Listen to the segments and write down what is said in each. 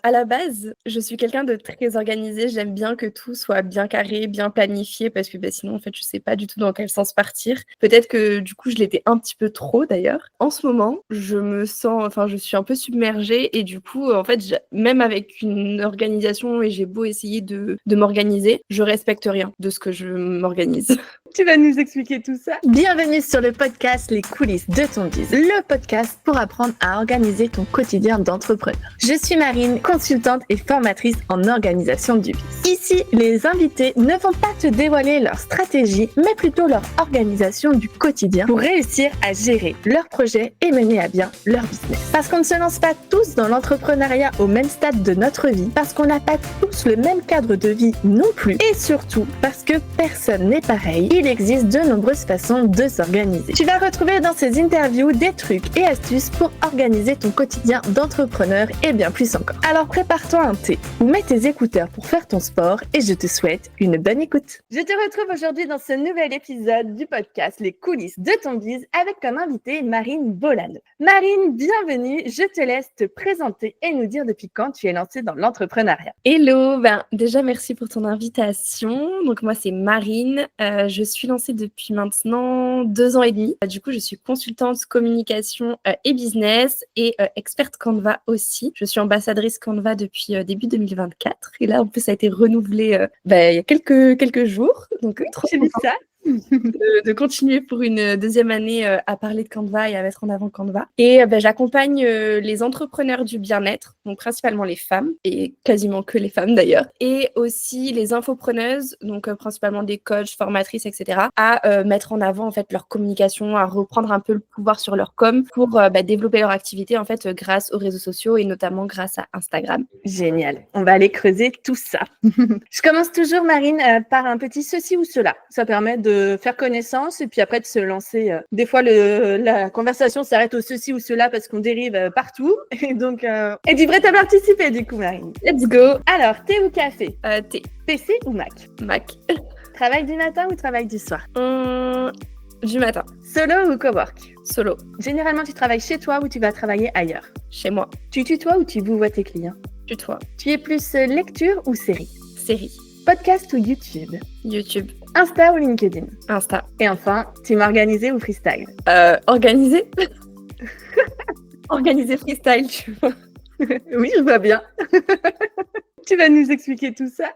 À la base, je suis quelqu'un de très organisé. J'aime bien que tout soit bien carré, bien planifié parce que sinon, en fait, je sais pas du tout dans quel sens partir. Peut-être que du coup, je l'étais un petit peu trop d'ailleurs. En ce moment, je suis un peu submergée et du coup, en fait, même avec une organisation et j'ai beau essayer de m'organiser, je respecte rien de ce que je m'organise. Tu vas nous expliquer tout ça. Bienvenue sur le podcast Les coulisses de ton biz, le podcast pour apprendre à organiser ton quotidien d'entrepreneur. Je suis Marine, consultante et formatrice en organisation du biz. Ici, les invités ne vont pas te dévoiler leur stratégie, mais plutôt leur organisation du quotidien pour réussir à gérer leurs projets et mener à bien leur business. Parce qu'on ne se lance pas tous dans l'entrepreneuriat au même stade de notre vie, parce qu'on n'a pas tous le même cadre de vie non plus, et surtout parce que personne n'est pareil. Il existe de nombreuses façons de s'organiser. Tu vas retrouver dans ces interviews des trucs et astuces pour organiser ton quotidien d'entrepreneur et bien plus encore. Alors prépare-toi un thé ou mets tes écouteurs pour faire ton sport et je te souhaite une bonne écoute. Je te retrouve aujourd'hui dans ce nouvel épisode du podcast Les coulisses de ton biz avec comme invitée Marine Bolano. Marine, bienvenue. Je te laisse te présenter et nous dire depuis quand tu es lancée dans l'entrepreneuriat. Hello, déjà merci pour ton invitation. Donc moi c'est Marine, je suis lancée depuis maintenant 2 ans et demi. Du coup je suis consultante communication et business et experte Canva aussi. Je suis ambassadrice Canva depuis début 2024 et là en plus ça a été renouvelé il y a quelques jours. Donc trop J'ai vu ça. de continuer pour une deuxième année à parler de Canva et à mettre en avant Canva. Et j'accompagne les entrepreneurs du bien-être, donc principalement les femmes, et quasiment que les femmes d'ailleurs, et aussi les infopreneuses, donc principalement des coachs, formatrices, etc., à mettre en avant en fait leur communication, à reprendre un peu le pouvoir sur leur com pour développer leur activité en fait grâce aux réseaux sociaux et notamment grâce à Instagram. Génial, on va aller creuser tout ça. Je commence toujours, Marine, par un petit ceci ou cela. Ça permet de faire connaissance et puis après de se lancer. Des fois, la conversation s'arrête au ceci ou cela parce qu'on dérive partout. Et donc, es-tu prête à participer du coup, Marine? Let's go. Alors, thé ou café? Thé. PC ou Mac? Mac. Travail du matin ou travail du soir? Du matin. Solo ou cowork? Solo. Généralement, tu travailles chez toi ou tu vas travailler ailleurs? Chez moi. Tu tutoies ou tu vouvoies tes clients? Tutoie. Tu es plus lecture ou série? Série. Podcast ou YouTube? YouTube. Insta ou LinkedIn? Insta. Et enfin, team organisé ou freestyle? Organisé. Organisé freestyle, tu vois. Oui, je vois bien. Tu vas nous expliquer tout ça.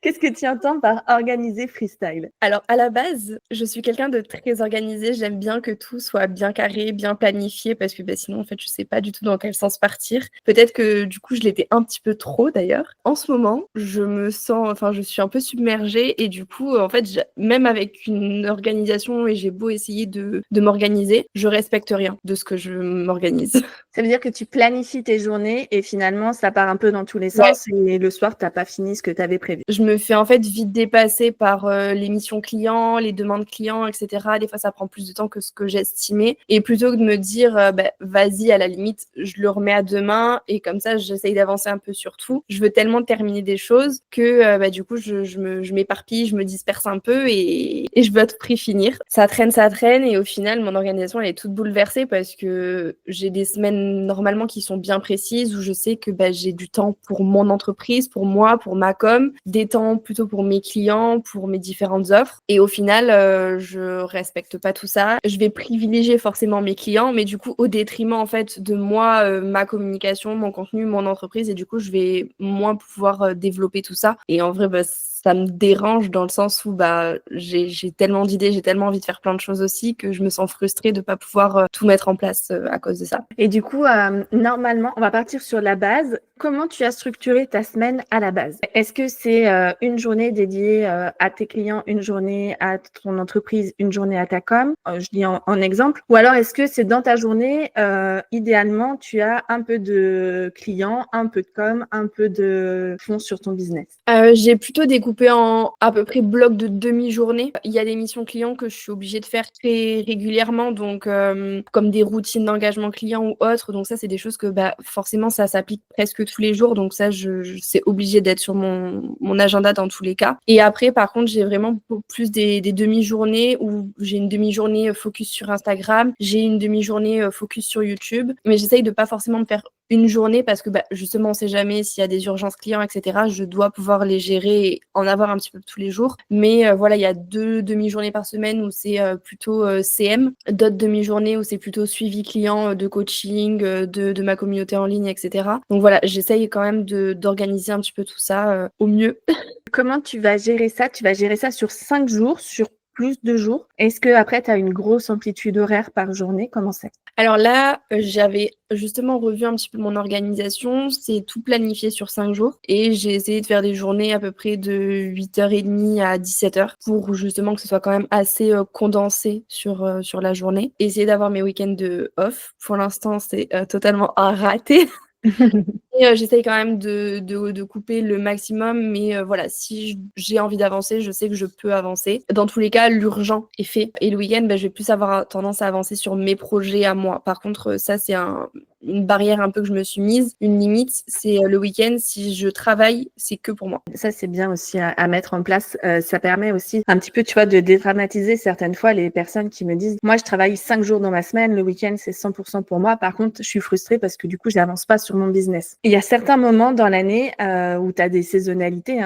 Qu'est-ce que tu entends par organiser freestyle? Alors, à la base, je suis quelqu'un de très organisé. J'aime bien que tout soit bien carré, bien planifié, parce que sinon, en fait, je sais pas du tout dans quel sens partir. Peut-être que du coup, je l'étais un petit peu trop d'ailleurs. En ce moment, je suis un peu submergée et du coup, en fait, même avec une organisation et j'ai beau essayer de m'organiser, je respecte rien de ce que je m'organise. Ça veut dire que tu planifies tes journées et finalement, ça part un peu dans tous les sens et le soir, tu n'as pas fini ce que tu avais prévu. Je me fais en fait vite dépasser par les missions clients, les demandes clients, etc. Des fois, ça prend plus de temps que ce que j'estimais. Et plutôt que de me dire, vas-y, à la limite, je le remets à demain et comme ça, j'essaye d'avancer un peu sur tout. Je veux tellement terminer des choses que du coup, je m'éparpille, je me disperse un peu et je veux à tout prix finir. Ça traîne et au final, mon organisation, elle est toute bouleversée parce que j'ai des semaines normalement qui sont bien précises où je sais que j'ai du temps pour mon entreprise, pour moi, pour ma com, des temps plutôt pour mes clients, pour mes différentes offres. Et au final, je respecte pas tout ça. Je vais privilégier forcément mes clients, mais du coup, au détriment en fait de moi, ma communication, mon contenu, mon entreprise. Et du coup, je vais moins pouvoir développer tout ça. Et en vrai, ça me dérange dans le sens où j'ai tellement d'idées, j'ai tellement envie de faire plein de choses aussi que je me sens frustrée de pas pouvoir tout mettre en place à cause de ça. Et du coup, normalement, on va partir sur la base. Comment tu as structuré ta semaine à la base? Est-ce que c'est une journée dédiée à tes clients, une journée à ton entreprise, une journée à ta com? Je dis en exemple. Ou alors, est-ce que c'est dans ta journée, idéalement, tu as un peu de clients, un peu de com, un peu de fond sur ton business? J'ai plutôt découpé en à peu près blocs de demi-journée. Il y a des missions clients que je suis obligée de faire très régulièrement, donc comme des routines d'engagement client ou autres. Donc ça, c'est des choses que forcément, ça s'applique presque tous les jours. Donc ça, c'est obligé d'être sur mon agenda dans tous les cas. Et après, par contre, j'ai vraiment plus des demi-journées où j'ai une demi-journée focus sur Instagram, j'ai une demi-journée focus sur YouTube. Mais j'essaye de pas forcément me faire une journée parce que justement, on sait jamais s'il y a des urgences clients, etc. Je dois pouvoir les gérer et en avoir un petit peu tous les jours. Mais voilà, il y a 2 demi-journées par semaine où c'est plutôt CM, d'autres demi-journées où c'est plutôt suivi client de coaching, de ma communauté en ligne, etc. Donc voilà, j'essaye quand même d'organiser un petit peu tout ça au mieux. Comment tu vas gérer ça? Tu vas gérer ça sur 5 jours, sur plus de jours? Est-ce qu'après, tu as une grosse amplitude horaire par journée? Comment c'est? Alors là, j'avais justement revu un petit peu mon organisation. C'est tout planifié sur 5 jours et j'ai essayé de faire des journées à peu près de 8h30 à 17h pour justement que ce soit quand même assez condensé sur la journée. Essayer d'avoir mes week-ends de off. Pour l'instant, c'est totalement un raté. Et j'essaye quand même de couper le maximum, mais voilà, si j'ai envie d'avancer, je sais que je peux avancer. Dans tous les cas, l'urgent est fait et le week-end, je vais plus avoir tendance à avancer sur mes projets à moi. Par contre, ça, c'est une barrière un peu que je me suis mise, une limite, c'est le week-end, si je travaille, c'est que pour moi. Ça, c'est bien aussi à mettre en place. Ça permet aussi un petit peu, tu vois, de dédramatiser certaines fois les personnes qui me disent, moi, je travaille 5 jours dans ma semaine, le week-end, c'est 100% pour moi. Par contre, je suis frustrée parce que du coup, je n'avance pas sur mon business. Il y a certains moments dans l'année où tu as des saisonnalités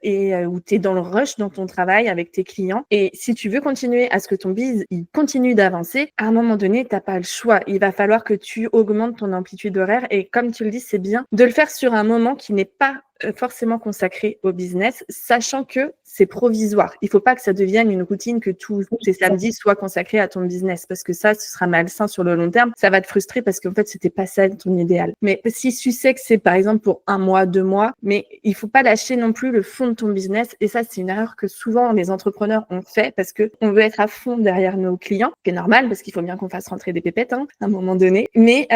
et où tu es dans le rush dans ton travail avec tes clients. Et si tu veux continuer à ce que ton biz il continue d'avancer, à un moment donné, tu n'as pas le choix. Il va falloir que tu augmentes ton amplitude horaire. Et comme tu le dis, c'est bien de le faire sur un moment qui n'est pas forcément consacré au business, sachant que c'est provisoire. Il faut pas que ça devienne une routine que tous tes samedis soient consacrés à ton business parce que ça, ce sera malsain sur le long terme. Ça va te frustrer parce qu'en fait, c'était pas ça ton idéal. Mais si tu sais que c'est par exemple pour 1 mois, 2 mois, mais il faut pas lâcher non plus le fond de ton business. Et ça, c'est une erreur que souvent les entrepreneurs ont fait parce que on veut être à fond derrière nos clients, ce qui est normal parce qu'il faut bien qu'on fasse rentrer des pépettes à un moment donné. Mais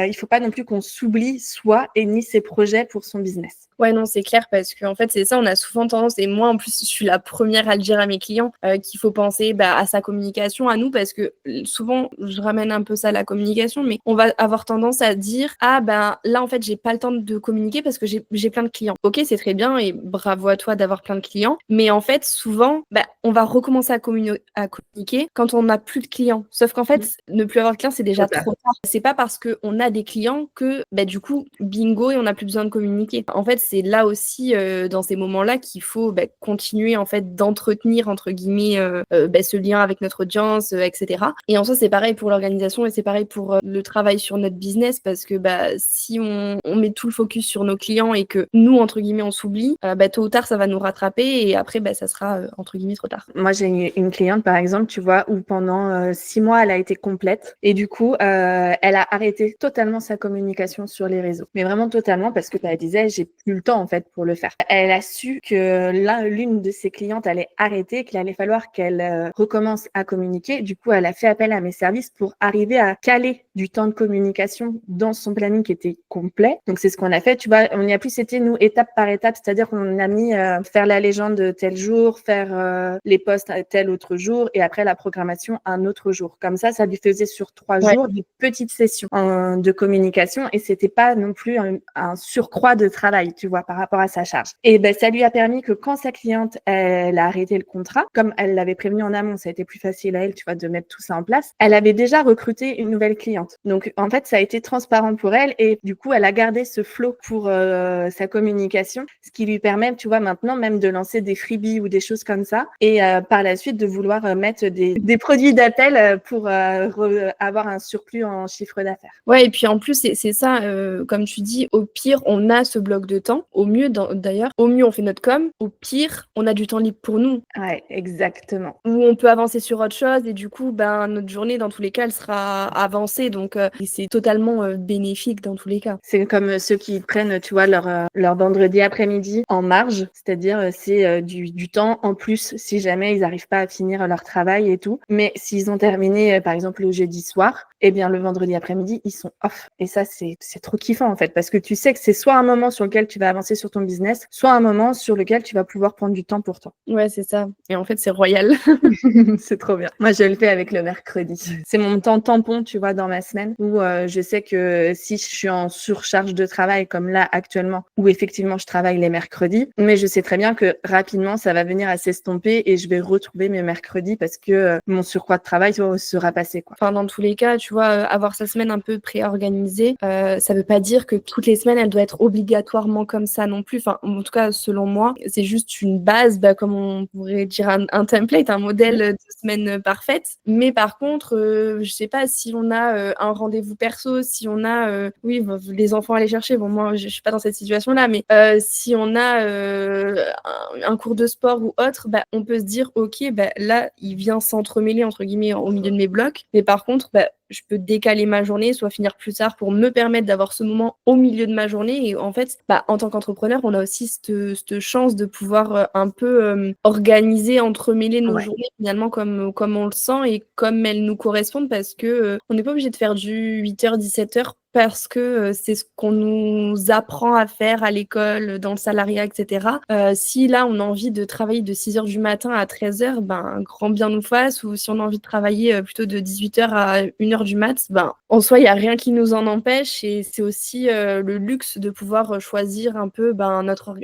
il faut pas non plus qu'on s'oublie soi et ni ses projets pour son business. Ouais, non, c'est clair parce qu'en fait, c'est ça, on a souvent tendance, et moi en plus, je suis la première à le dire à mes clients, qu'il faut penser à sa communication, à nous, parce que souvent, je ramène un peu ça à la communication, mais on va avoir tendance à dire, ah là, en fait, j'ai pas le temps de communiquer parce que j'ai plein de clients. Ok, c'est très bien et bravo à toi d'avoir plein de clients, mais en fait, souvent, on va recommencer à communiquer quand on n'a plus de clients. Sauf qu'en fait, ne plus avoir de clients, c'est déjà trop tard. C'est pas parce qu'on a des clients que, du coup, bingo, et on n'a plus besoin de communiquer. En fait, c'est là aussi, dans ces moments-là, qu'il faut continuer en fait d'entretenir entre guillemets ce lien avec notre audience, etc. Et en soi, c'est pareil pour l'organisation et c'est pareil pour le travail sur notre business parce que si on met tout le focus sur nos clients et que nous, entre guillemets, on s'oublie, tôt ou tard, ça va nous rattraper et après, ça sera entre guillemets trop tard. Moi, j'ai une cliente, par exemple, tu vois, où pendant 6 mois, elle a été complète et du coup, elle a arrêté totalement sa communication sur les réseaux. Mais vraiment totalement parce que elle disait, j'ai plus le temps en fait pour le faire. Elle a su que l'une de ses clientes allait arrêter, qu'il allait falloir qu'elle recommence à communiquer. Du coup, elle a fait appel à mes services pour arriver à caler du temps de communication dans son planning qui était complet. Donc, c'est ce qu'on a fait. Tu vois, on y a plus été, nous, étape par étape. C'est-à-dire qu'on a mis faire la légende tel jour, faire les posts tel autre jour et après la programmation un autre jour. Comme ça lui faisait sur 3 jours des petites sessions de communication et c'était pas non plus un surcroît de travail, tu vois, par rapport à sa charge. Et ça lui a permis que quand sa cliente, elle a arrêté le contrat, comme elle l'avait prévenu en amont, ça a été plus facile à elle, tu vois, de mettre tout ça en place. Elle avait déjà recruté une nouvelle cliente. Donc, en fait, ça a été transparent pour elle et du coup, elle a gardé ce flow pour sa communication, ce qui lui permet, tu vois, maintenant même de lancer des freebies ou des choses comme ça et par la suite de vouloir mettre des produits d'appel pour avoir un surplus en chiffre d'affaires. Ouais, et puis en plus, c'est ça, comme tu dis, au pire, on a ce bloc de temps. Au mieux, d'ailleurs, au mieux, on fait notre com. Au pire, on a du temps libre pour nous. Ouais, exactement. Où on peut avancer sur autre chose et du coup, notre journée, dans tous les cas, elle sera avancée. Donc, c'est totalement bénéfique dans tous les cas. C'est comme ceux qui prennent, tu vois, leur vendredi après-midi en marge. C'est-à-dire, c'est du temps en plus si jamais ils n'arrivent pas à finir leur travail et tout. Mais s'ils ont terminé, par exemple, le jeudi soir, eh bien, le vendredi après-midi, ils sont off. Et ça, c'est trop kiffant, en fait, parce que tu sais que c'est soit un moment sur lequel tu vas avancer avancer sur ton business soit un moment sur lequel tu vas pouvoir prendre du temps pour toi. Ouais, c'est ça. Et en fait, c'est royal. C'est trop bien. Moi, je le fais avec le mercredi. C'est mon temps tampon, tu vois, dans ma semaine où je sais que si je suis en surcharge de travail comme là actuellement, où effectivement je travaille les mercredis, mais je sais très bien que rapidement ça va venir à s'estomper et je vais retrouver mes mercredis parce que mon surcroît de travail sera passé, quoi. Enfin, dans tous les cas, tu vois, avoir sa semaine un peu préorganisée, ça veut pas dire que toutes les semaines, elle doit être obligatoirement comme ça non plus. Enfin, en tout cas, selon moi, c'est juste une base, comme on pourrait dire un template, un modèle de semaine parfaite. Mais par contre, je sais pas si on a un rendez-vous perso, si on a, oui, les enfants à aller chercher. Bon, moi, je suis pas dans cette situation-là, mais si on a un cours de sport ou autre, on peut se dire, ok, là, il vient s'entremêler entre guillemets au milieu de mes blocs. Mais par contre, je peux décaler ma journée, soit finir plus tard pour me permettre d'avoir ce moment au milieu de ma journée. Et en fait, en tant qu'entrepreneur, on a aussi cette chance de pouvoir un peu organiser, entremêler nos journées finalement comme on le sent et comme elles nous correspondent parce que on n'est pas obligé de faire du 8h, 17h parce que c'est ce qu'on nous apprend à faire à l'école, dans le salariat, etc. Si là, on a envie de travailler de 6h du matin à 13h, grand bien nous fasse. Ou si on a envie de travailler plutôt de 18h à 1h du mat, en soi, il n'y a rien qui nous en empêche. Et c'est aussi le luxe de pouvoir choisir un peu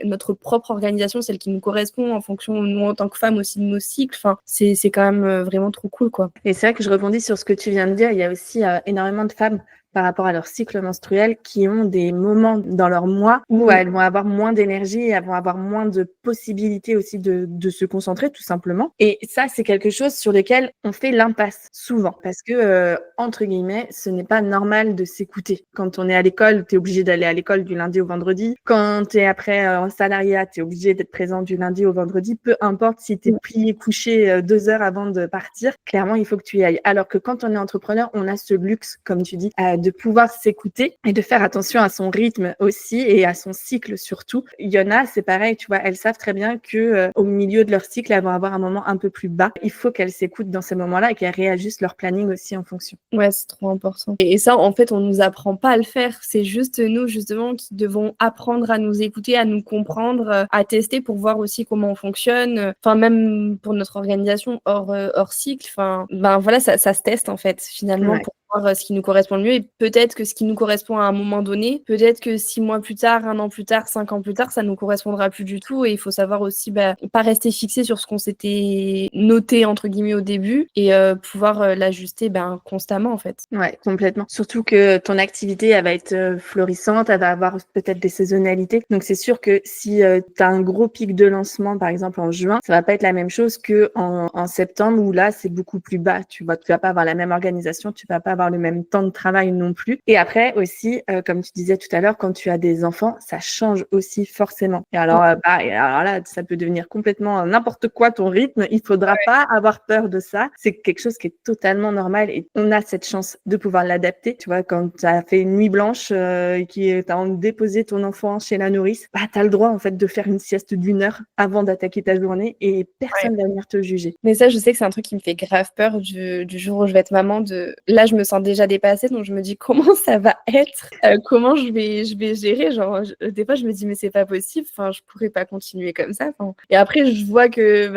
notre propre organisation, celle qui nous correspond en fonction, nous, en tant que femmes, aussi de nos cycles. Enfin, c'est quand même vraiment trop cool, quoi. Et c'est vrai que je rebondis sur ce que tu viens de dire. Il y a aussi énormément de femmes par rapport à leur cycle menstruel qui ont des moments dans leur mois où elles vont avoir moins d'énergie, elles vont avoir moins de possibilités aussi de se concentrer tout simplement. Et ça, c'est quelque chose sur lequel on fait l'impasse souvent parce que, entre guillemets, ce n'est pas normal de s'écouter. Quand on est à l'école, tu es obligé d'aller à l'école du lundi au vendredi. Quand tu es après en salariat, tu es obligé d'être présent du lundi au vendredi. Peu importe si tu es plié, couché 2 heures avant de partir, clairement, il faut que tu y ailles. Alors que quand on est entrepreneur, on a ce luxe, comme tu dis, de pouvoir s'écouter et de faire attention à son rythme aussi et à son cycle surtout. Il y en a, c'est pareil, tu vois, elles savent très bien que au milieu de leur cycle, elles vont avoir un moment un peu plus bas. Il faut qu'elles s'écoutent dans ces moments-là et qu'elles réajustent leur planning aussi en fonction. Ouais, c'est trop important. Et ça, en fait, on nous apprend pas à le faire. C'est juste nous, justement, qui devons apprendre à nous écouter, à nous comprendre, à tester pour voir aussi comment on fonctionne. Enfin, même pour notre organisation hors cycle. Enfin, voilà, ça se teste, en fait, finalement, pour voir ce qui nous correspond le mieux. Et peut-être que ce qui nous correspond à un moment donné, peut-être que 6 mois plus tard, 1 an plus tard, 5 ans plus tard, ça nous correspondra plus du tout. Et il faut savoir aussi pas rester fixé sur ce qu'on s'était noté, entre guillemets, au début et pouvoir l'ajuster constamment, en fait. Ouais, complètement. Surtout que ton activité, elle va être florissante, elle va avoir peut-être des saisonnalités. Donc, c'est sûr que si tu as un gros pic de lancement, par exemple en juin, ça va pas être la même chose que en septembre où là, c'est beaucoup plus bas. Tu vas pas avoir la même organisation, tu vas pas avoir le même temps de travail non plus. Et après aussi, comme tu disais tout à l'heure, quand tu as des enfants, ça change aussi forcément. Et alors, alors là, ça peut devenir complètement n'importe quoi ton rythme. Il faudra pas avoir peur de ça. C'est quelque chose qui est totalement normal et on a cette chance de pouvoir l'adapter. Tu vois, quand tu as fait une nuit blanche et que tu as déposé ton enfant chez la nourrice, tu as le droit en fait de faire une sieste d'1 heure avant d'attaquer ta journée et personne va venir te juger. Mais ça, je sais que c'est un truc qui me fait grave peur du jour où je vais être maman. Là, je me sens déjà dépassée, donc je me dis comment ça va être, comment je vais gérer. Genre, des fois, je me dis mais c'est pas possible. Enfin, je pourrais pas continuer comme ça. Enfin, et après, je vois que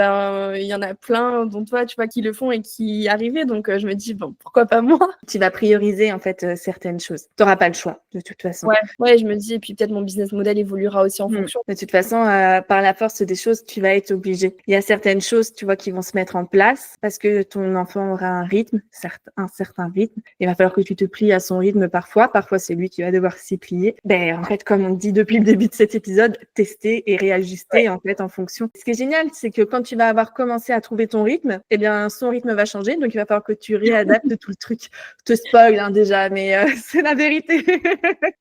il y en a plein, dont toi, tu vois, qui le font et qui y arrivaient. Donc, je me dis bon, pourquoi pas moi? Tu vas prioriser en fait certaines choses. Tu n'auras pas le choix de toute façon. Ouais, je me dis et puis peut-être mon business model évoluera aussi en fonction. De toute façon, par la force des choses, tu vas être obligé. Il y a certaines choses, tu vois, qui vont se mettre en place parce que ton enfant aura un rythme, un certain rythme. Il va falloir que tu te plies à son rythme parfois. Parfois, c'est lui qui va devoir s'y plier. En fait, comme on dit depuis le début de cet épisode, tester et réajuster en fait en fonction. Ce qui est génial, c'est que quand tu vas avoir commencé à trouver ton rythme, son rythme va changer. Donc, il va falloir que tu réadaptes tout le truc. Je te spoil déjà, mais c'est la vérité.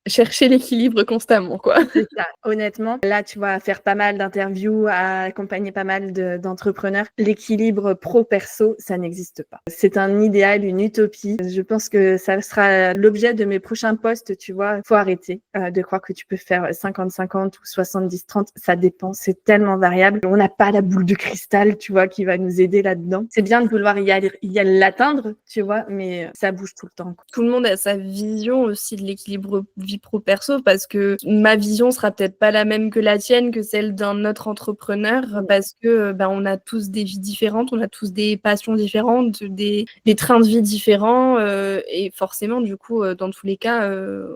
Chercher l'équilibre constamment, quoi. C'est ça. Honnêtement, là, tu vas faire pas mal d'interviews, à accompagner pas mal d'entrepreneurs. L'équilibre pro-perso, ça n'existe pas. C'est un idéal, une utopie. Je pense pense que ça sera l'objet de mes prochains posts, tu vois. Faut arrêter de croire que tu peux faire 50-50 ou 70-30. Ça dépend, c'est tellement variable. On n'a pas la boule de cristal, tu vois, qui va nous aider là-dedans. C'est bien de vouloir y aller l'atteindre, tu vois, mais ça bouge tout le temps, quoi. Tout le monde a sa vision aussi de l'équilibre vie pro-perso, parce que ma vision sera peut-être pas la même que la tienne, que celle d'un autre entrepreneur, parce que on a tous des vies différentes, on a tous des passions différentes, des trains de vie différents, et forcément, du coup, dans tous les cas,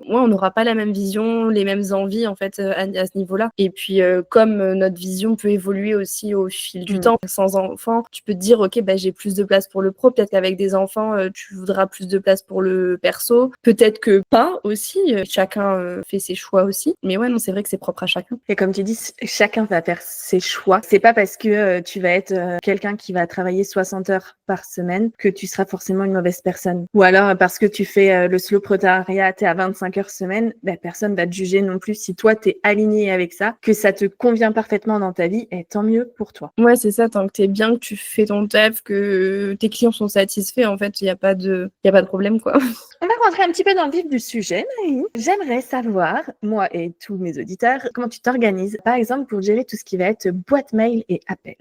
on n'aura pas la même vision, les mêmes envies, en fait, à ce niveau-là. Et puis, comme notre vision peut évoluer aussi au fil du temps, sans enfants, tu peux te dire, ok, j'ai plus de place pour le pro, peut-être qu'avec des enfants, tu voudras plus de place pour le perso, peut-être que pas aussi, chacun fait ses choix aussi. Mais ouais, non, c'est vrai que c'est propre à chacun. Et comme tu dis, chacun va faire ses choix. C'est pas parce que tu vas être quelqu'un qui va travailler 60 heures par semaine que tu seras forcément une mauvaise personne. Ou alors parce que tu fais le slowprenariat, t'es à 25 heures semaine, personne va te juger non plus si toi t'es aligné avec ça, que ça te convient parfaitement dans ta vie, et tant mieux pour toi. Ouais, c'est ça, tant que t'es bien, que tu fais ton taf, que tes clients sont satisfaits, en fait, il n'y a pas de problème, quoi. On va rentrer un petit peu dans le vif du sujet, Marie. J'aimerais savoir, moi et tous mes auditeurs, comment tu t'organises, par exemple, pour gérer tout ce qui va être boîte mail et appel.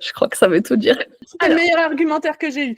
Je crois que ça veut tout dire. C'est le meilleur argumentaire que j'ai eu.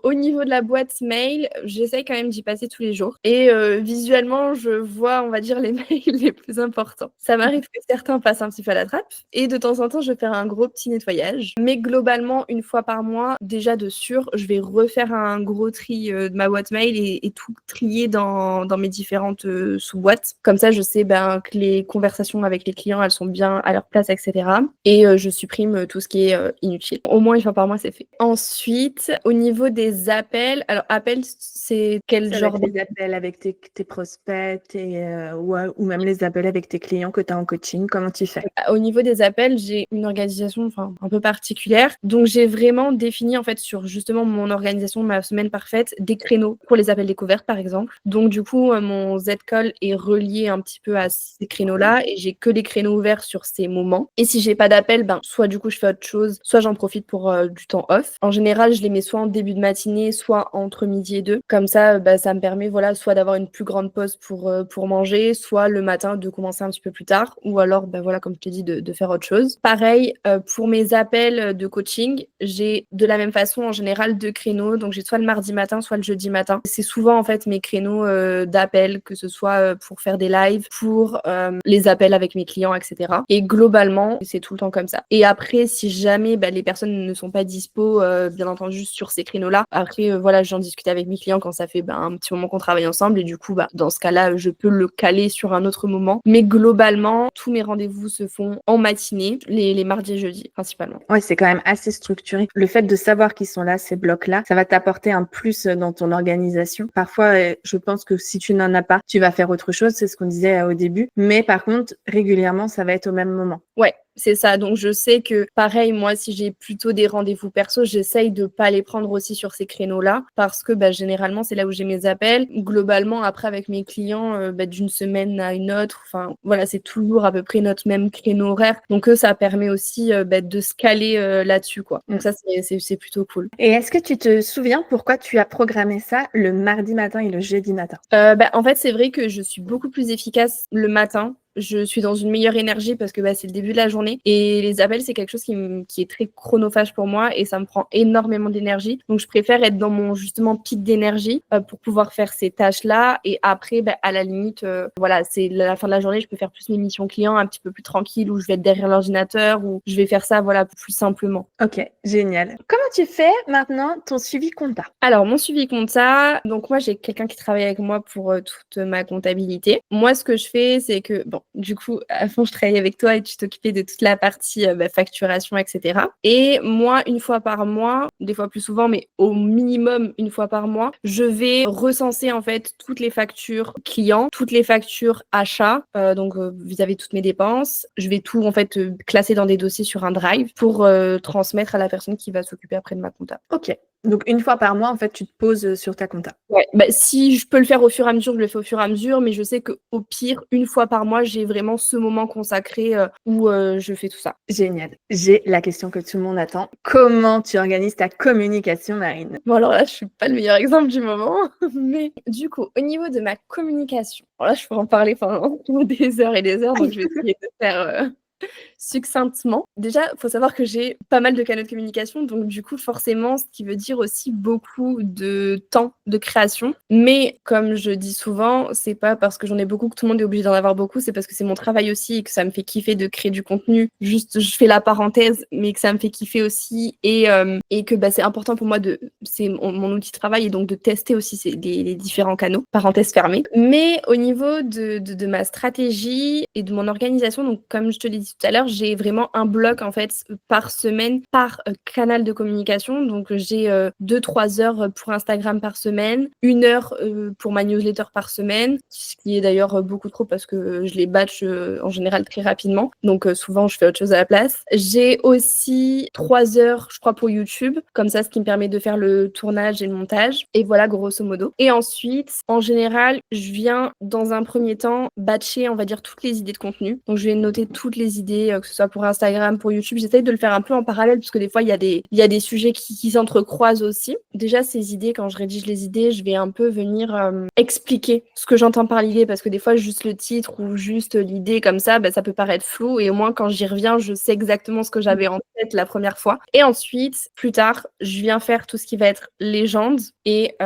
Au niveau de la boîte mail, j'essaye quand même d'y passer tous les jours. Et visuellement, je vois, on va dire, les mails les plus importants. Ça m'arrive que certains passent un petit peu à la trappe. Et de temps en temps, je vais faire un gros petit nettoyage. Mais globalement, une fois par mois, déjà de sûr, je vais refaire un gros tri de ma boîte mail et tout trier dans mes différentes sous-boîtes. Comme ça, je sais que les conversations avec les clients, elles sont bien à leur place, etc. Et je supprime tout ce qui est inutile. Au moins une fois par mois, c'est fait. Ensuite, au niveau des appels, alors appels, c'est quel genre des appels avec tes prospects ou même les appels avec tes clients que tu as en coaching, comment tu fais? Au niveau des appels, j'ai une organisation un peu particulière. Donc, j'ai vraiment défini, en fait, sur justement mon organisation, ma semaine parfaite, des créneaux pour les appels découvertes, par exemple. Donc, du coup, mon Z-Call est relié un petit peu à ces créneaux-là et j'ai que les créneaux ouverts sur ces moments. Et si j'ai pas d'appel, soit du coup, je fais autre chose, soit j'en profite pour du temps off. En général, je les mets soit en début de matinée, soit entre midi et 2. Comme ça, ça me permet, soit d'avoir une plus grande pause pour manger, soit le matin de commencer un petit peu plus tard, ou alors, comme je t'ai dit, de faire autre chose. Pareil, pour mes appels de coaching, j'ai de la même façon, en général, 2 créneaux. Donc, j'ai soit le mardi matin, soit le jeudi matin. C'est souvent, en fait, mes créneaux d'appels, que ce soit pour faire des lives, pour les appels avec mes clients, etc. Et globalement, c'est tout le temps comme ça. Et après, si jamais les personnes ne sont pas dispo, bien entendu, sur ces créneaux-là, après, j'en discute avec mes clients quand ça fait un petit moment qu'on travaille ensemble. Et du coup, dans ce cas-là, je peux le caler sur un autre moment. Mais globalement, tous mes rendez-vous se font en matinée, les mardis et jeudis, principalement. Ouais, c'est quand même assez structuré. Le fait de savoir qu'ils sont là, ces blocs-là, ça va t'apporter un plus dans ton organisation. Parfois, je pense que si tu n'en as pas, tu vas faire autre chose. C'est ce qu'on disait au début. Mais par contre, régulièrement, ça va être au même moment. Ouais. C'est ça, donc je sais que pareil, moi, si j'ai plutôt des rendez-vous perso, j'essaye de pas les prendre aussi sur ces créneaux-là, parce que généralement, c'est là où j'ai mes appels. Globalement, après, avec mes clients, d'une semaine à une autre, c'est toujours à peu près notre même créneau horaire. Donc ça permet aussi de se caler là-dessus, quoi. Donc ça, c'est plutôt cool. Et est-ce que tu te souviens pourquoi tu as programmé ça le mardi matin et le jeudi matin? En fait, c'est vrai que je suis beaucoup plus efficace le matin. Je suis dans une meilleure énergie parce que c'est le début de la journée et les appels, c'est quelque chose qui est très chronophage pour moi et ça me prend énormément d'énergie. Donc, je préfère être dans mon justement pic d'énergie pour pouvoir faire ces tâches-là et après, à la limite, c'est la fin de la journée, je peux faire plus mes missions clients un petit peu plus tranquille où je vais être derrière l'ordinateur ou je vais faire ça, plus simplement. Ok, génial. Comment tu fais maintenant ton suivi compta? Alors, mon suivi compta, donc moi, j'ai quelqu'un qui travaille avec moi pour toute ma comptabilité. Moi, ce que je fais, c'est que, du coup, à fond, je travaille avec toi et tu t'occupais de toute la partie facturation, etc. Et moi, une fois par mois, des fois plus souvent, mais au minimum une fois par mois, je vais recenser en fait toutes les factures clients, toutes les factures achats, donc vis-à-vis de toutes mes dépenses. Je vais tout en fait classer dans des dossiers sur un drive pour transmettre à la personne qui va s'occuper après de ma compta. Ok. Donc une fois par mois, en fait, tu te poses sur ta compta. Ouais, bah, si je peux le faire au fur et à mesure, je le fais au fur et à mesure, mais je sais qu'au pire, une fois par mois, j'ai vraiment ce moment consacré où je fais tout ça. Génial. J'ai la question que tout le monde attend. Comment tu organises ta communication, Marine? Bon, alors là, je suis pas le meilleur exemple du moment, mais du coup, au niveau de ma communication, alors là, je pourrais en parler pendant des heures et des heures, donc je vais essayer de faire succinctement. Déjà, il faut savoir que j'ai pas mal de canaux de communication, donc du coup, forcément, ce qui veut dire aussi beaucoup de temps de création. Mais comme je dis souvent, c'est pas parce que j'en ai beaucoup que tout le monde est obligé d'en avoir beaucoup, c'est parce que c'est mon travail aussi et que ça me fait kiffer de créer du contenu. Juste, je fais la parenthèse, mais que ça me fait kiffer aussi et que bah, c'est important pour moi c'est mon outil de travail et donc de tester aussi les différents canaux, parenthèse fermée. Mais au niveau de ma stratégie et de mon organisation, donc comme je te l'ai dit tout à l'heure, j'ai vraiment un bloc en fait par semaine, par canal de communication. Donc j'ai 2-3 heures pour Instagram par semaine, 1 heure pour ma newsletter par semaine, ce qui est d'ailleurs beaucoup trop parce que je les batch en général très rapidement. Donc souvent je fais autre chose à la place. J'ai aussi 3 heures, je crois, pour YouTube, comme ça, ce qui me permet de faire le tournage et le montage. Et voilà, grosso modo. Et ensuite, en général, je viens dans un premier temps batcher, on va dire, toutes les idées de contenu. Donc je vais noter toutes les idées, que ce soit pour Instagram, pour YouTube. J'essaye de le faire un peu en parallèle parce que des fois, il y a des sujets qui s'entrecroisent aussi. Déjà, ces idées, quand je rédige les idées, je vais un peu venir expliquer ce que j'entends par l'idée parce que des fois, juste le titre ou juste l'idée comme ça, bah, ça peut paraître flou et au moins, quand j'y reviens, je sais exactement ce que j'avais en tête la première fois. Et ensuite, plus tard, je viens faire tout ce qui va être légende et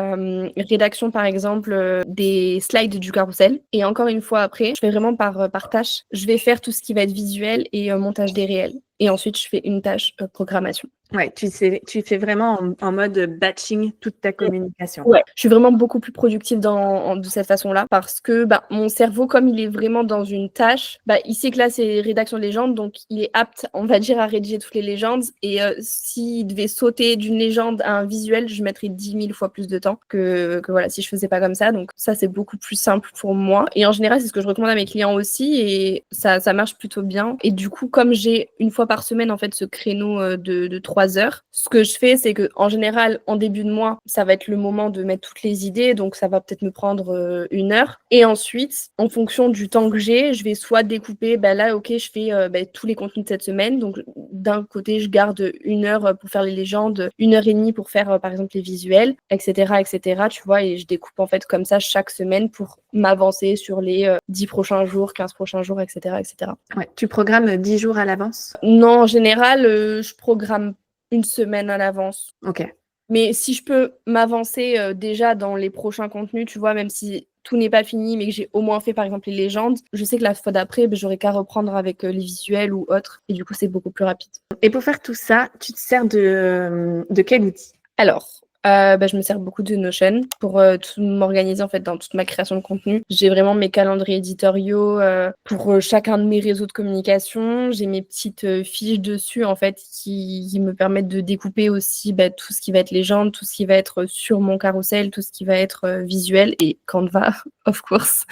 rédaction, par exemple, des slides du carrousel. Et encore une fois après, je fais vraiment par tâche. Je vais faire tout ce qui va être visuel et montage des réels. Et ensuite, je fais une tâche programmation. Ouais, tu fais vraiment en mode batching toute ta communication. Ouais, je suis vraiment beaucoup plus productive de cette façon-là parce que bah, mon cerveau, comme il est vraiment dans une tâche, bah, il sait que là, c'est rédaction de légende, donc il est apte, on va dire, à rédiger toutes les légendes. Et s'il devait sauter d'une légende à un visuel, je mettrais 10 000 fois plus de temps que voilà, si je faisais pas comme ça. Donc ça, c'est beaucoup plus simple pour moi. Et en général, c'est ce que je recommande à mes clients aussi et ça marche plutôt bien. Et du coup, comme j'ai une fois par semaine, en fait, ce créneau de 3 heures, ce que je fais, c'est que en général, en début de mois, ça va être le moment de mettre toutes les idées, donc ça va peut-être me prendre 1 heure. Et ensuite, en fonction du temps que j'ai, je vais soit découper, bah là, ok, je fais tous les contenus de cette semaine. Donc d'un côté, je garde 1 heure pour faire les légendes, 1 heure et demie pour faire, par exemple, les visuels, etc., etc. Tu vois, et je découpe en fait comme ça chaque semaine pour m'avancer sur les 10 prochains jours, 15 prochains jours, etc., etc. Ouais, tu programmes 10 jours à l'avance? Non, en général, je programme une semaine à l'avance. Ok. Mais si je peux m'avancer déjà dans les prochains contenus, tu vois, même si tout n'est pas fini, mais que j'ai au moins fait par exemple les légendes, je sais que la fois d'après, j'aurai qu'à reprendre avec les visuels ou autres. Et du coup, c'est beaucoup plus rapide. Et pour faire tout ça, tu te sers de quel outil? Alors, je me sers beaucoup de Notion pour tout m'organiser en fait dans toute ma création de contenu. J'ai vraiment mes calendriers éditoriaux pour chacun de mes réseaux de communication. J'ai mes petites fiches dessus en fait qui me permettent de découper aussi tout ce qui va être légende, tout ce qui va être sur mon carrousel, tout ce qui va être visuel et Canva, of course,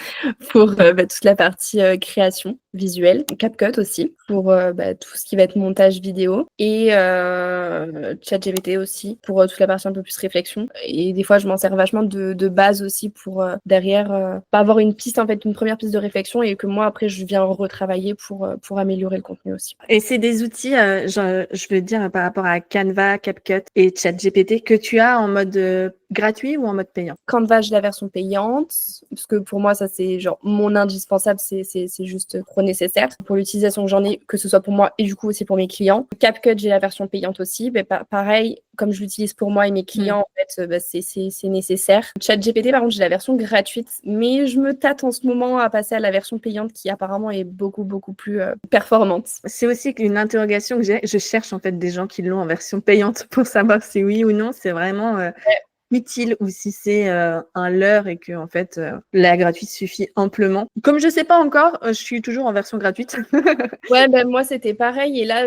pour toute la partie création visuelle. CapCut aussi pour tout ce qui va être montage vidéo et ChatGPT aussi pour toute la partie un peu plus réflexion. Et des fois, je m'en sers vachement de base aussi pour derrière avoir une piste, en fait, une première piste de réflexion et que moi, après, je viens retravailler pour améliorer le contenu aussi. Et c'est des outils, je veux dire, par rapport à Canva, CapCut et ChatGPT que tu as en mode gratuit ou en mode payant? Canva, j'ai la version payante, parce que pour moi, ça, c'est genre mon indispensable, c'est juste trop nécessaire pour l'utilisation que j'en ai, que ce soit pour moi et du coup aussi pour mes clients. CapCut, j'ai la version payante aussi, mais pareil, comme je l'utilise pour moi et mes clients, en fait, c'est nécessaire. ChatGPT, par contre, j'ai la version gratuite, mais je me tâte en ce moment à passer à la version payante qui apparemment est beaucoup, beaucoup plus performante. C'est aussi une interrogation que j'ai. Je cherche en fait des gens qui l'ont en version payante pour savoir si oui ou non. C'est vraiment utile ou si c'est un leurre et que en fait la gratuite suffit amplement. Comme je sais pas encore, je suis toujours en version gratuite. Ouais, ben moi c'était pareil et là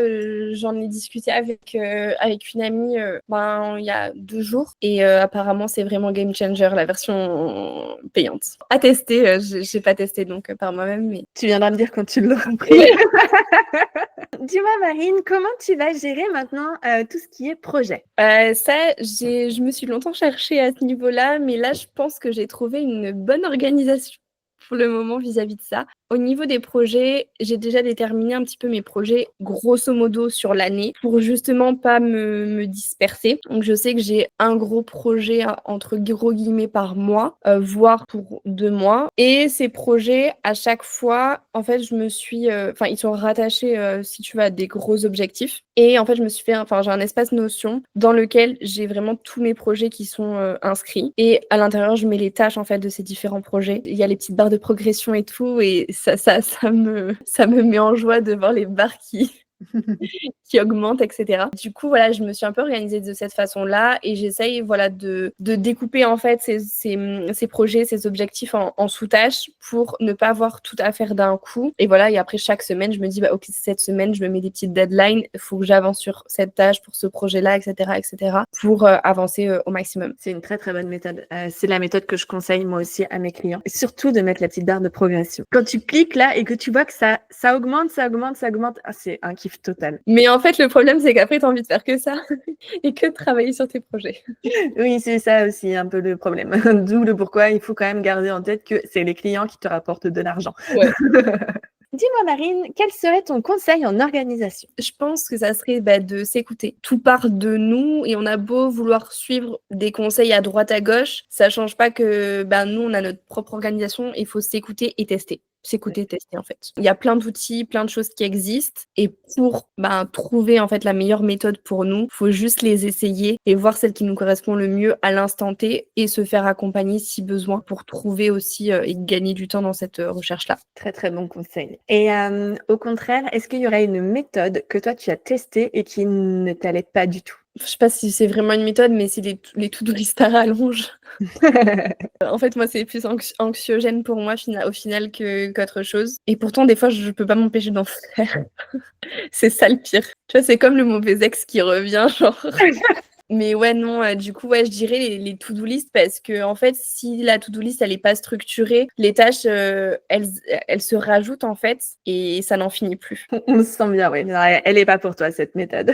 j'en ai discuté avec une amie il y a 2 jours et apparemment c'est vraiment game changer la version payante. À tester, j'ai pas testé donc par moi-même mais Tu viendras me dire quand tu l'auras pris. Dis-moi Marine, comment tu vas gérer maintenant tout ce qui est projet? Je me suis longtemps cherchée à ce niveau-là mais là je pense que j'ai trouvé une bonne organisation pour le moment vis-à-vis de ça. Au niveau des projets, j'ai déjà déterminé un petit peu mes projets grosso modo sur l'année pour justement pas me disperser. Donc je sais que j'ai un gros projet entre gros guillemets par mois, voire pour 2 mois. Et ces projets, à chaque fois, en fait, ils sont rattachés, si tu veux, à des gros objectifs. Et en fait, j'ai un espace Notion dans lequel j'ai vraiment tous mes projets qui sont inscrits. Et à l'intérieur, je mets les tâches en fait de ces différents projets. Il y a les petites barres de progression et tout, et ça me met en joie de voir les barres qui augmentent, etc. Du coup, voilà, je me suis un peu organisée de cette façon-là et j'essaye, voilà, de découper en fait ces projets, ces objectifs en sous-tâches pour ne pas avoir tout à faire d'un coup. Et voilà, et après chaque semaine, je me dis, ok, cette semaine, je me mets des petites deadlines, il faut que j'avance sur cette tâche pour ce projet-là, etc., pour avancer au maximum. C'est une très très bonne méthode. C'est la méthode que je conseille moi aussi à mes clients. Et surtout de mettre la petite barre de progression. Quand tu cliques là et que tu vois que ça augmente, c'est un kiff total. Mais en fait, le problème, c'est qu'après, tu as envie de faire que ça et que de travailler sur tes projets. Oui, c'est ça aussi un peu le problème. D'où le pourquoi il faut quand même garder en tête que c'est les clients qui te rapportent de l'argent. Ouais. Dis-moi Marine, quel serait ton conseil en organisation? Je pense que ça serait de s'écouter. Tout part de nous et on a beau vouloir suivre des conseils à droite à gauche, ça change pas que nous, on a notre propre organisation, il faut s'écouter et tester. S'écouter et tester en fait. Il y a plein d'outils, plein de choses qui existent et pour trouver en fait la meilleure méthode pour nous, il faut juste les essayer et voir celle qui nous correspond le mieux à l'instant T et se faire accompagner si besoin pour trouver aussi et gagner du temps dans cette recherche-là. Très très bon conseil. Et au contraire, est-ce qu'il y aurait une méthode que toi tu as testée et qui ne t'allait pas du tout? Je sais pas si c'est vraiment une méthode, mais c'est les to-do list à rallonge. En fait, moi, c'est plus anxiogène pour moi au final qu'autre chose. Et pourtant, des fois, je peux pas m'empêcher d'en faire. C'est ça le pire. Tu vois, c'est comme le mauvais ex qui revient, genre. Mais ouais, non, du coup, ouais, je dirais les to-do list parce que, en fait, si la to-do list, elle est pas structurée, les tâches, elles se rajoutent, en fait, et ça n'en finit plus. On se sent bien, oui. Non, elle est pas pour toi, cette méthode.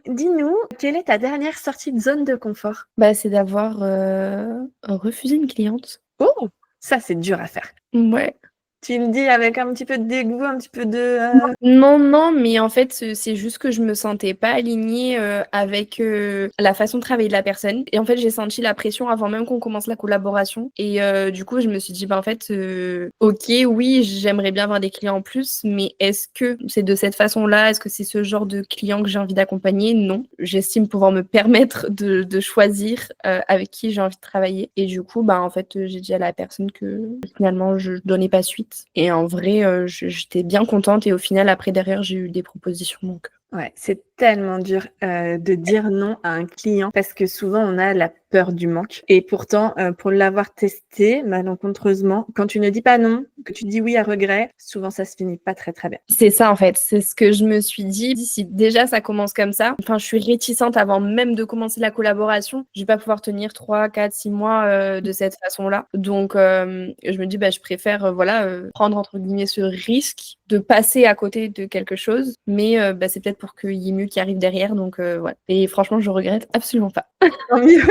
Dis-nous, quelle est ta dernière sortie de zone de confort? C'est d'avoir refusé une cliente. Oh, ça, c'est dur à faire. Ouais. Tu le dis avec un petit peu de dégoût, un petit peu de... Non, mais en fait, c'est juste que je me sentais pas alignée avec la façon de travailler de la personne. Et en fait, j'ai senti la pression avant même qu'on commence la collaboration. Et du coup, je me suis dit, en fait, ok, oui, j'aimerais bien avoir des clients en plus, mais est-ce que c'est de cette façon-là? Est-ce que c'est ce genre de client que j'ai envie d'accompagner? Non. J'estime pouvoir me permettre de choisir avec qui j'ai envie de travailler. Et du coup, en fait, j'ai dit à la personne que finalement, je donnais pas suite. Et en vrai, j'étais bien contente et au final, après, derrière, j'ai eu des propositions. Donc... Ouais, c'est tellement dur de dire non à un client parce que souvent, on a la peur du manque. Et pourtant, pour l'avoir testé, malencontreusement, quand tu ne dis pas non, que tu dis oui à regret, souvent, ça se finit pas très, très bien. C'est ça, en fait. C'est ce que je me suis dit. Si déjà, ça commence comme ça, je suis réticente avant même de commencer la collaboration. Je vais pas pouvoir tenir 3, 4, 6 mois de cette façon-là. Donc, je me dis, je préfère prendre, entre guillemets, ce risque de passer à côté de quelque chose. Mais c'est peut-être pour qu'il y ait mieux qui arrive derrière. Donc, voilà. Et franchement, je regrette absolument pas. Tant mieux.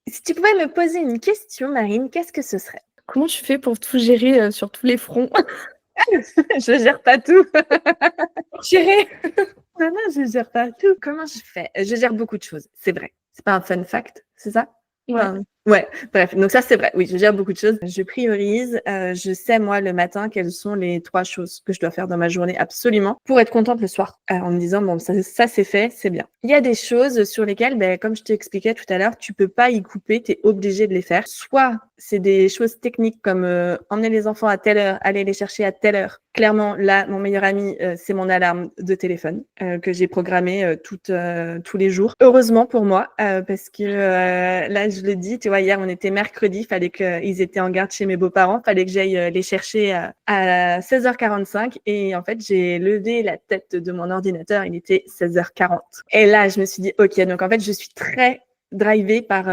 Si tu pouvais me poser une question, Marine, qu'est-ce que ce serait? Comment tu fais pour tout gérer sur tous les fronts? Je gère pas tout. Gérer? Non, je gère pas tout. Comment je fais? Je gère beaucoup de choses, c'est vrai. C'est pas un fun fact, c'est ça? Ouais. Ouais, bref, donc ça c'est vrai. Oui, je gère beaucoup de choses. Je priorise. Je sais moi le matin quelles sont les 3 choses que je dois faire dans ma journée absolument pour être contente le soir en me disant bon ça c'est fait, c'est bien. Il y a des choses sur lesquelles comme je t'expliquais tout à l'heure, tu peux pas y couper, tu es obligé de les faire. Soit c'est des choses techniques comme emmener les enfants à telle heure, aller les chercher à telle heure, clairement, là, mon meilleur ami, c'est mon alarme de téléphone que j'ai programmée tous les jours. Heureusement pour moi, parce que là, je le dis, tu vois, hier, on était mercredi, fallait qu'ils étaient en garde chez mes beaux-parents, fallait que j'aille les chercher à 16h45 et en fait, j'ai levé la tête de mon ordinateur, il était 16h40. Et là, je me suis dit, OK, donc en fait, je suis très drivée par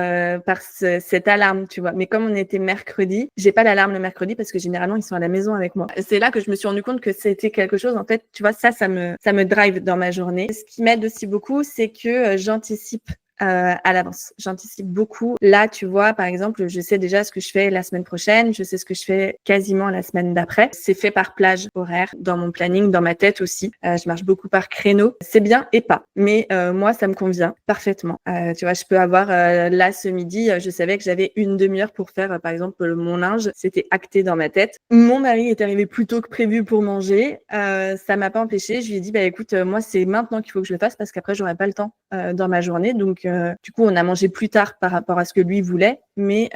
cette alarme, tu vois. Mais comme on était mercredi, j'ai pas l'alarme le mercredi parce que généralement ils sont à la maison avec moi. C'est là que je me suis rendu compte que c'était quelque chose, en fait, tu vois, ça me drive dans ma journée. Ce qui m'aide aussi beaucoup, c'est que j'anticipe à l'avance. J'anticipe beaucoup. Là, tu vois, par exemple, je sais déjà ce que je fais la semaine prochaine. Je sais ce que je fais quasiment la semaine d'après. C'est fait par plage horaire dans mon planning, dans ma tête aussi. Je marche beaucoup par créneau. C'est bien et pas. Mais moi, ça me convient parfaitement. Tu vois, je peux avoir là ce midi, je savais que j'avais une demi-heure pour faire, par exemple, mon linge. C'était acté dans ma tête. Mon mari est arrivé plus tôt que prévu pour manger. Ça m'a pas empêché. Je lui ai dit, bah écoute, moi, c'est maintenant qu'il faut que je le fasse parce qu'après, j'aurai pas le temps dans ma journée. Donc du coup, on a mangé plus tard par rapport à ce que lui voulait, mais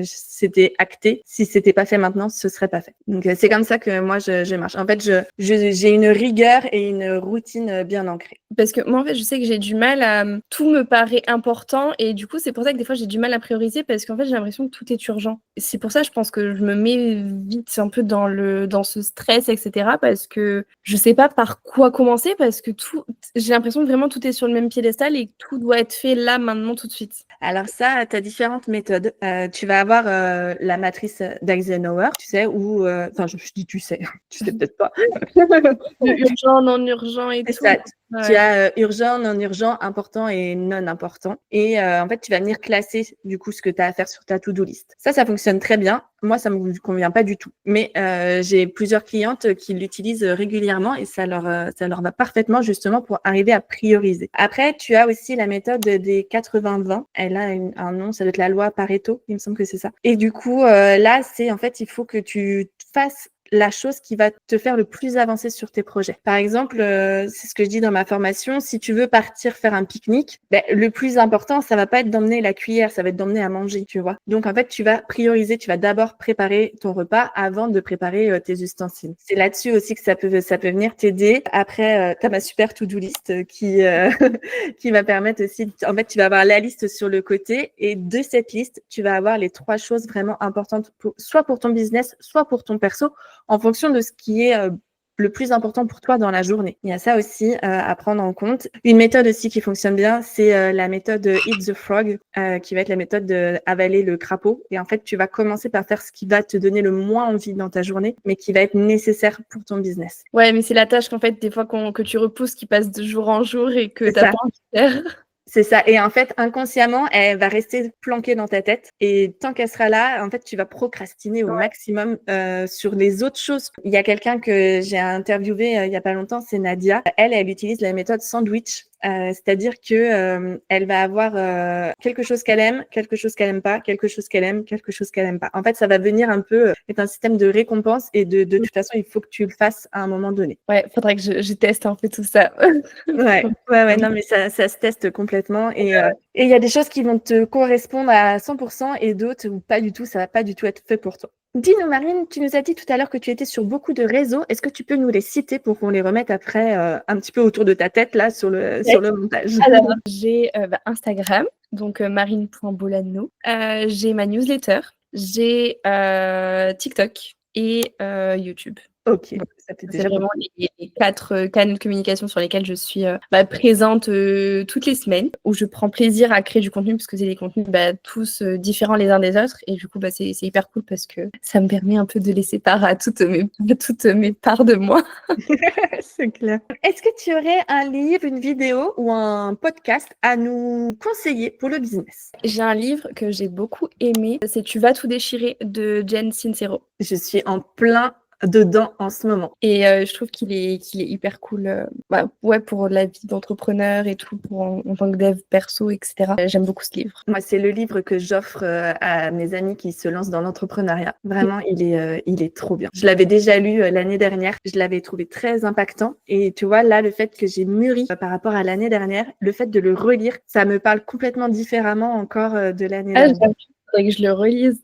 c'était acté. Si c'était pas fait maintenant, ce serait pas fait. Donc c'est comme ça que moi je marche. En fait, j'ai une rigueur et une routine bien ancrée. Parce que moi, en fait, je sais que j'ai du mal à... Tout me paraît important et du coup, c'est pour ça que des fois, j'ai du mal à prioriser parce qu'en fait, j'ai l'impression que tout est urgent. C'est pour ça, je pense que je me mets vite un peu dans ce stress, etc. parce que je sais pas par quoi commencer parce que j'ai l'impression que vraiment tout est sur le même piédestal et que tout doit être fait là, maintenant, tout de suite. Alors ça, tu as différentes méthodes. Tu vas avoir la matrice d'Eisenhower, tu sais, ou... Enfin, je dis tu sais peut-être pas. De urgent, non urgent et C'est tout. ça. Ouais. Tu as urgent, non urgent, important et non important. Et en fait, tu vas venir classer du coup ce que tu as à faire sur ta to-do list. Ça fonctionne très bien. Moi, ça me convient pas du tout. Mais j'ai plusieurs clientes qui l'utilisent régulièrement et ça leur va parfaitement justement pour arriver à prioriser. Après, tu as aussi la méthode des 80-20. Elle a un nom, ça doit être la loi Pareto, il me semble que c'est ça. Et du coup, là, c'est en fait, il faut que tu fasses la chose qui va te faire le plus avancer sur tes projets. Par exemple, c'est ce que je dis dans ma formation, si tu veux partir faire un pique-nique, le plus important, ça va pas être d'emmener la cuillère, ça va être d'emmener à manger, tu vois. Donc, en fait, tu vas prioriser, tu vas d'abord préparer ton repas avant de préparer tes ustensiles. C'est là-dessus aussi que ça peut venir t'aider. Après, tu as ma super to-do list qui va permettre aussi, en fait, tu vas avoir la liste sur le côté et de cette liste, tu vas avoir les 3 choses vraiment importantes, soit pour ton business, soit pour ton perso, en fonction de ce qui est le plus important pour toi dans la journée. Il y a ça aussi à prendre en compte. Une méthode aussi qui fonctionne bien, c'est la méthode Eat the Frog, qui va être la méthode d'avaler le crapaud. Et en fait, tu vas commencer par faire ce qui va te donner le moins envie dans ta journée, mais qui va être nécessaire pour ton business. Ouais, mais c'est la tâche qu'en fait, des fois, que tu repousses, qui passe de jour en jour et que t'as pas envie de faire. C'est ça. Et en fait, inconsciemment, elle va rester planquée dans ta tête. Et tant qu'elle sera là, en fait, tu vas procrastiner au maximum sur les autres choses. Il y a quelqu'un que j'ai interviewé il y a pas longtemps, c'est Nadia. Elle utilise la méthode sandwich. C'est-à-dire que elle va avoir quelque chose qu'elle aime, quelque chose qu'elle aime pas, quelque chose qu'elle aime, quelque chose qu'elle aime pas. En fait, ça va venir un peu être un système de récompense et de toute façon, il faut que tu le fasses à un moment donné. Ouais, faudrait que je teste un peu tout ça. Ouais, non, mais ça se teste complètement et il y a des choses qui vont te correspondre à 100% et d'autres où pas du tout, ça va pas du tout être fait pour toi. Dis-nous, Marine, tu nous as dit tout à l'heure que tu étais sur beaucoup de réseaux. Est-ce que tu peux nous les citer pour qu'on les remette après un petit peu autour de ta tête là sur le montage? Alors, j'ai Instagram, donc marine.bolano. J'ai ma newsletter. J'ai TikTok et YouTube. Ok, Donc, ça fait c'est déjà vraiment les 4 canaux de communication sur lesquels je suis présente toutes les semaines, où je prends plaisir à créer du contenu parce que c'est des contenus tous différents les uns des autres. Et du coup, c'est hyper cool parce que ça me permet un peu de laisser part à toutes mes parts de moi. C'est clair. Est-ce que tu aurais un livre, une vidéo ou un podcast à nous conseiller pour le business? J'ai un livre que j'ai beaucoup aimé, c'est Tu vas tout déchirer de Jen Sincero. Je suis en plein dedans en ce moment. Et je trouve qu'il est hyper cool pour la vie d'entrepreneur et tout, en tant que dev perso, etc. J'aime beaucoup ce livre. Moi, c'est le livre que j'offre à mes amis qui se lancent dans l'entrepreneuriat. Vraiment, il est trop bien. Je l'avais déjà lu l'année dernière. Je l'avais trouvé très impactant. Et tu vois, là, le fait que j'ai mûri par rapport à l'année dernière, le fait de le relire, ça me parle complètement différemment encore de l'année dernière. Il faudrait que je le relise.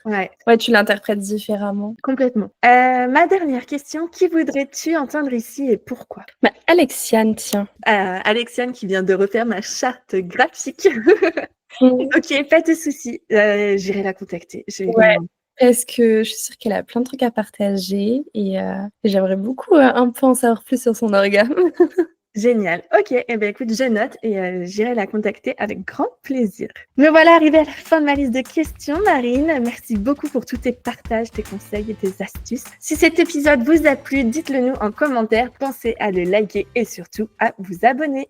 Ouais, Ouais, tu l'interprètes différemment. complètement. Ma dernière question, qui voudrais-tu entendre ici et pourquoi? Bah, Alexiane, tiens. Alexiane qui vient de refaire ma charte graphique. Mm. Ok, pas de souci. J'irai la contacter. Je vais lui Ouais, demander. parce que je suis sûre qu'elle a plein de trucs à partager et j'aimerais beaucoup un peu en savoir plus sur son orgasme. Génial. Ok, eh bien, écoute, je note et j'irai la contacter avec grand plaisir. Me voilà arrivée à la fin de ma liste de questions, Marine. Merci beaucoup pour tous tes partages, tes conseils et tes astuces. Si cet épisode vous a plu, dites-le nous en commentaire. Pensez à le liker et surtout à vous abonner.